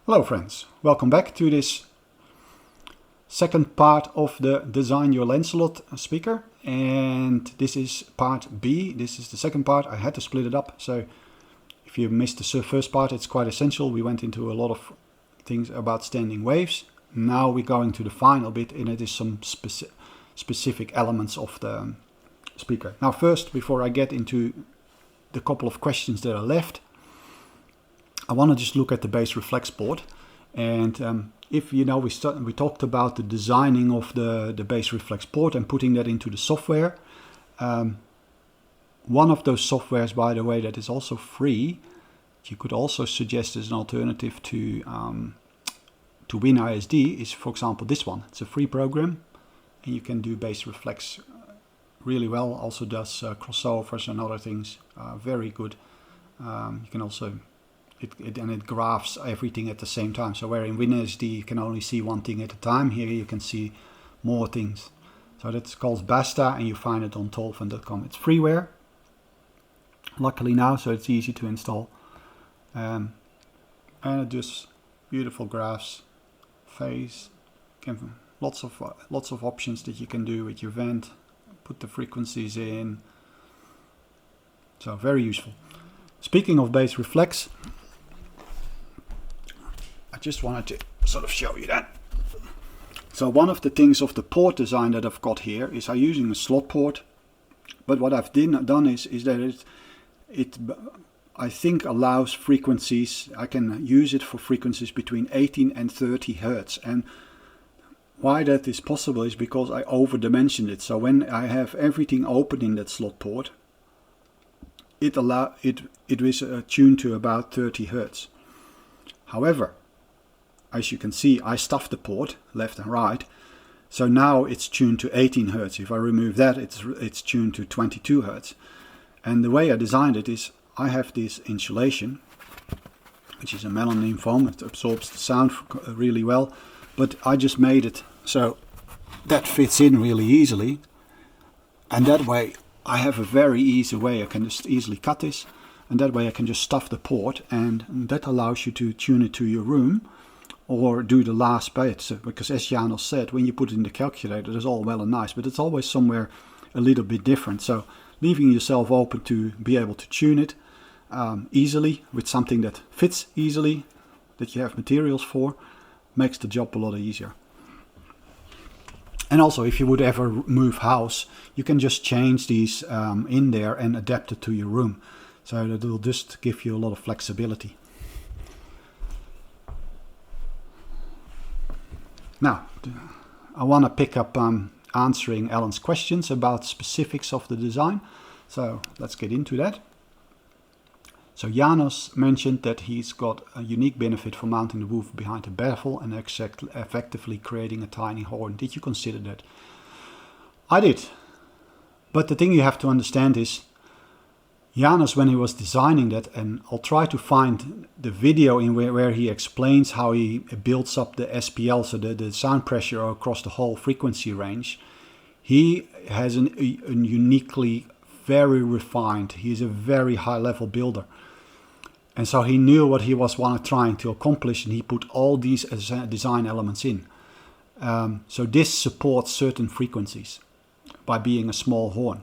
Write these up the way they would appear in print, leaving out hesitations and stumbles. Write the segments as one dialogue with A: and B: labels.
A: Hello friends, welcome back to this second part of the Design Your Lancelot speaker, and this is part B. This is the second part. I had to split it up, so if you missed the first part, it's quite essential. We went into a lot of things about standing waves. Now we're going to the final bit, and it is some specific elements of the speaker. Now first, before I get into the couple of questions that are left, I want to just look at the bass reflex board. And if you know, we talked about the designing of the bass reflex board and putting that into the software. One of those softwares, by the way, that is also free, you could also suggest as an alternative to Winisd is, for example, this one. It's a free program, and you can do bass reflex really well. Also does crossovers and other things. Very good. You can also it graphs everything at the same time. So where in Winisd you can only see one thing at a time, here you can see more things. So that's called Basta, and you find it on tolfan.com. It's freeware, luckily now, so it's easy to install. And it does beautiful graphs, phase, lots of options that you can do with your vent. Put the frequencies in. So very useful. Speaking of bass reflex, I just wanted to sort of show you that. So one of the things of the port design that I've got here is I'm using a slot port, but what I've done is that it I think allows frequencies. I can use it for frequencies between 18 and 30 Hertz, and why that is possible is because I over-dimensioned it. So when I have everything open in that slot port, it is tuned to about 30 Hertz. However, as you can see, I stuffed the port left and right, so now it's tuned to 18 Hertz. If I remove that, it's tuned to 22 Hertz. And the way I designed it is I have this insulation, which is a melamine foam. It absorbs the sound really well, but I just made it so that fits in really easily, and that way I have a very easy way. I can just easily cut this, and that way I can just stuff the port, and that allows you to tune it to your room or do the last bit. Because as Janos said, when you put it in the calculator, it's all well and nice, but it's always somewhere a little bit different. So leaving yourself open to be able to tune it easily with something that fits easily, that you have materials for, makes the job a lot easier. And also, if you would ever move house, you can just change these in there and adapt it to your room. So that will just give you a lot of flexibility. Now, I want to pick up answering Alan's questions about specifics of the design. So let's get into that. So Janos mentioned that he's got a unique benefit for mounting the woofer behind the baffle and effectively creating a tiny horn. Did you consider that? I did. But the thing you have to understand is, Janos, when he was designing that, and I'll try to find the video in where he explains how he builds up the SPL, so the sound pressure across the whole frequency range. He has a uniquely very refined, he's a very high level builder. And so he knew what he was trying to accomplish, and he put all these design elements in. So this supports certain frequencies by being a small horn.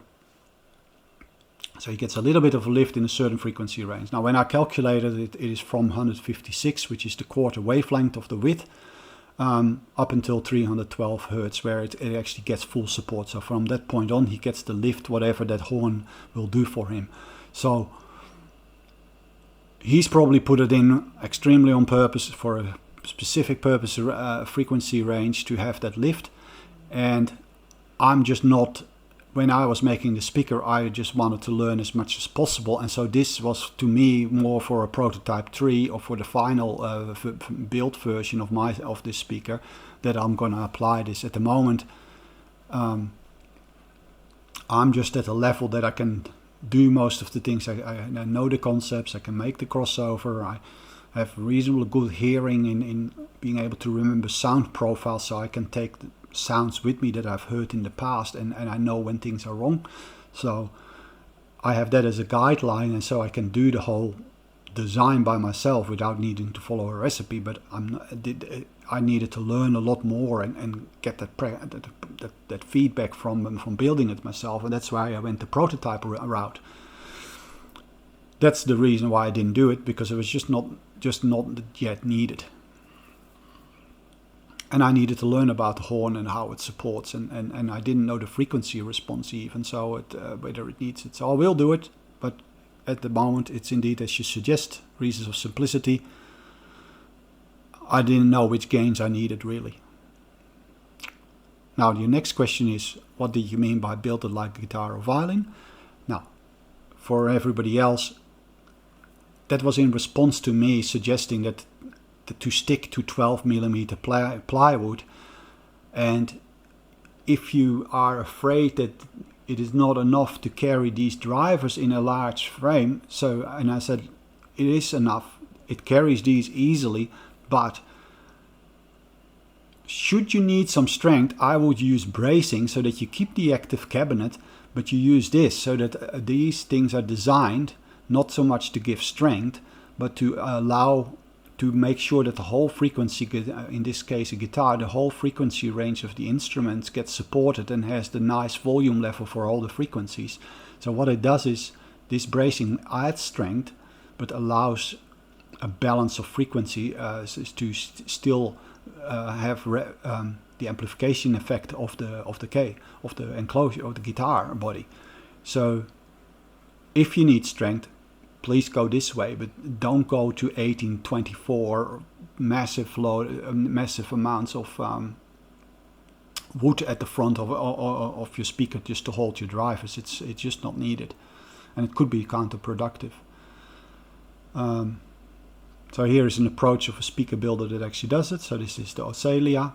A: So he gets a little bit of a lift in a certain frequency range. Now when I calculated it, it is from 156, which is the quarter wavelength of the width, up until 312 Hertz, where it actually gets full support. So from that point on, he gets the lift, whatever that horn will do for him. So he's probably put it in extremely on purpose, for a specific purpose, frequency range, to have that lift. And I'm just not, when I was making the speaker, I just wanted to learn as much as possible. And so this was to me more for a prototype 3 or for the final build version of this speaker that I'm going to apply this. At the moment, I'm just at a level that I can do most of the things. I know the concepts, I can make the crossover, I have reasonably good hearing in being able to remember sound profiles, so I can take the sounds with me that I've heard in the past, and I know when things are wrong. So I have that as a guideline, and so I can do the whole design by myself without needing to follow a recipe, but I needed to learn a lot more and get that feedback from building it myself, and that's why I went the prototype route. That's the reason why I didn't do it, because it was just not yet needed. And I needed to learn about the horn and how it supports, and I didn't know the frequency response even, so whether it needs it. So I will do it, but at the moment it's indeed as you suggest, reasons of simplicity. I didn't know which gains I needed really. Now your next question is, what did you mean by build it like a guitar or violin? Now, for everybody else, that was in response to me suggesting that to stick to 12mm plywood, and if you are afraid that it is not enough to carry these drivers in a large frame, and I said it is enough, it carries these easily, but should you need some strength, I would use bracing so that you keep the active cabinet, but you use this so that these things are designed not so much to give strength, but to make sure that the whole frequency, in this case a guitar, the whole frequency range of the instruments gets supported and has the nice volume level for all the frequencies. So what it does is, this bracing adds strength, but allows a balance of frequency to still have the amplification effect of the enclosure of the guitar body. So if you need strength, please go this way, but don't go to 1824 massive amounts of wood at the front of your speaker just to hold your drivers. It's just not needed, and it could be counterproductive. So here is an approach of a speaker builder that actually does it. So this is the Ocelia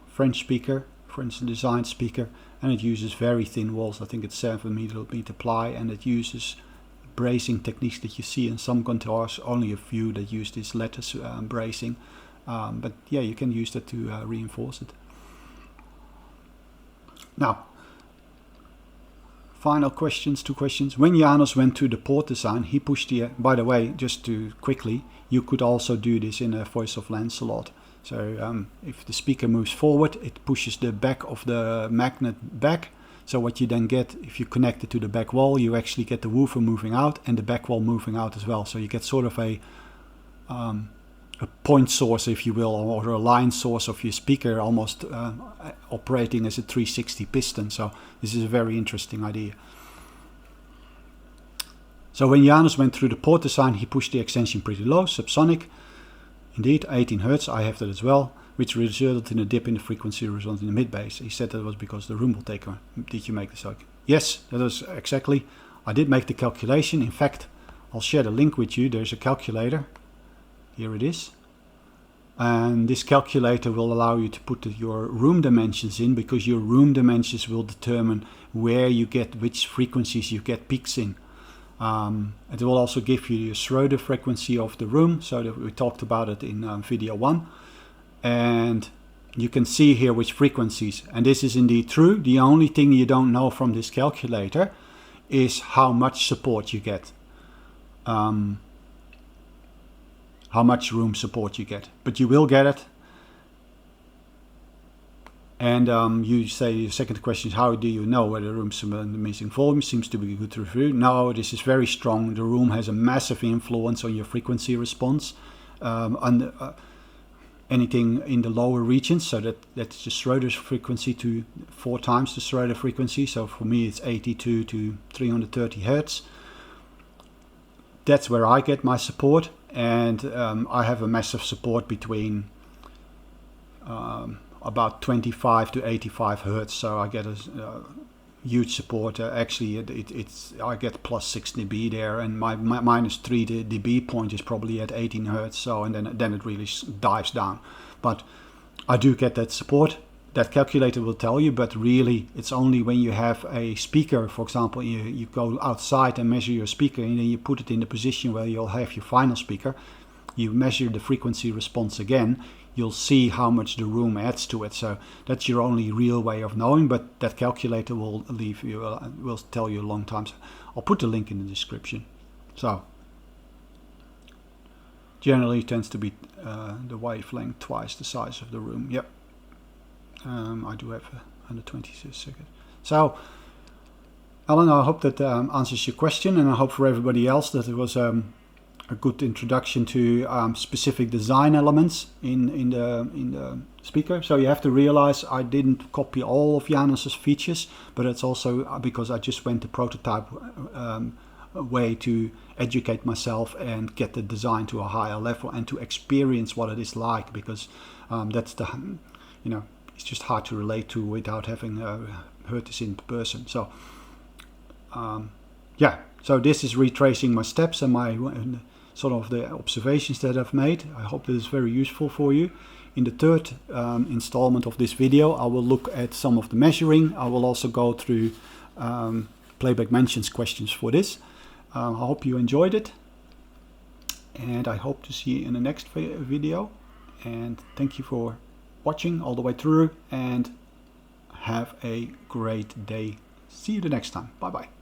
A: French speaker, French designed speaker, and it uses very thin walls. I think it's 7mm ply, and it uses bracing techniques that you see in some guitars, only a few that use this lattice bracing, but yeah, you can use that to reinforce it. Now, final questions, 2 questions. When Janos went to the port design, he pushed the, by the way, just to quickly, you could also do this in a Voice of Lancelot. So if the speaker moves forward, it pushes the back of the magnet back. So what you then get, if you connect it to the back wall, you actually get the woofer moving out and the back wall moving out as well. So you get sort of a point source, if you will, or a line source of your speaker, almost operating as a 360 piston. So this is a very interesting idea. So when Janos went through the port design, he pushed the extension pretty low, subsonic. Indeed, 18 Hertz, I have that as well, which resulted in a dip in the frequency result in the mid bass. He said that was because the room will take on. Did you make this? Yes, that was exactly. I did make the calculation. In fact, I'll share the link with you. There's a calculator. Here it is. And this calculator will allow you to put your room dimensions in, because your room dimensions will determine where you get, which frequencies you get peaks in. It will also give you the Schroeder frequency of the room, so that we talked about it in video 1. And you can see here which frequencies, and this is indeed true. The only thing you don't know from this calculator is how much support you get, how much room support you get, but you will get it. And you say the second question is, how do you know whether the room's missing volume seems to be good to review? No, this is very strong. The room has a massive influence on your frequency response. Anything in the lower regions, so that's the Schroeder's frequency to 4 times the Schroeder frequency. So for me it's 82 to 330 Hertz. That's where I get my support, and I have a massive support between about 25 to 85 Hertz, so I get a huge support. Actually, I get plus 6 dB there, and my minus 3 dB point is probably at 18 Hertz. So, and then it really dives down. But I do get that support. That calculator will tell you, but really it's only when you have a speaker, for example, you go outside and measure your speaker, and then you put it in the position where you'll have your final speaker. You measure the frequency response again, you'll see how much the room adds to it. So that's your only real way of knowing, but that calculator will tell you a long time. So I'll put the link in the description. So generally tends to be the wavelength twice the size of the room. Yep. I do have 126 seconds. So, Alan, I hope that answers your question, and I hope for everybody else that it was a good introduction to specific design elements in the speaker. So you have to realize I didn't copy all of Janos's features, but it's also because I just went the prototype way to educate myself and get the design to a higher level and to experience what it is like, because that's the, you know, it's just hard to relate to without having heard this in person. So yeah, so this is retracing my steps and my sort of the observations that I've made. I hope this is very useful for you. In the third installment of this video, I will look at some of the measuring. I will also go through playback mentions questions for this. I hope you enjoyed it, and I hope to see you in the next video. And thank you for watching all the way through, and have a great day. See you the next time. Bye bye.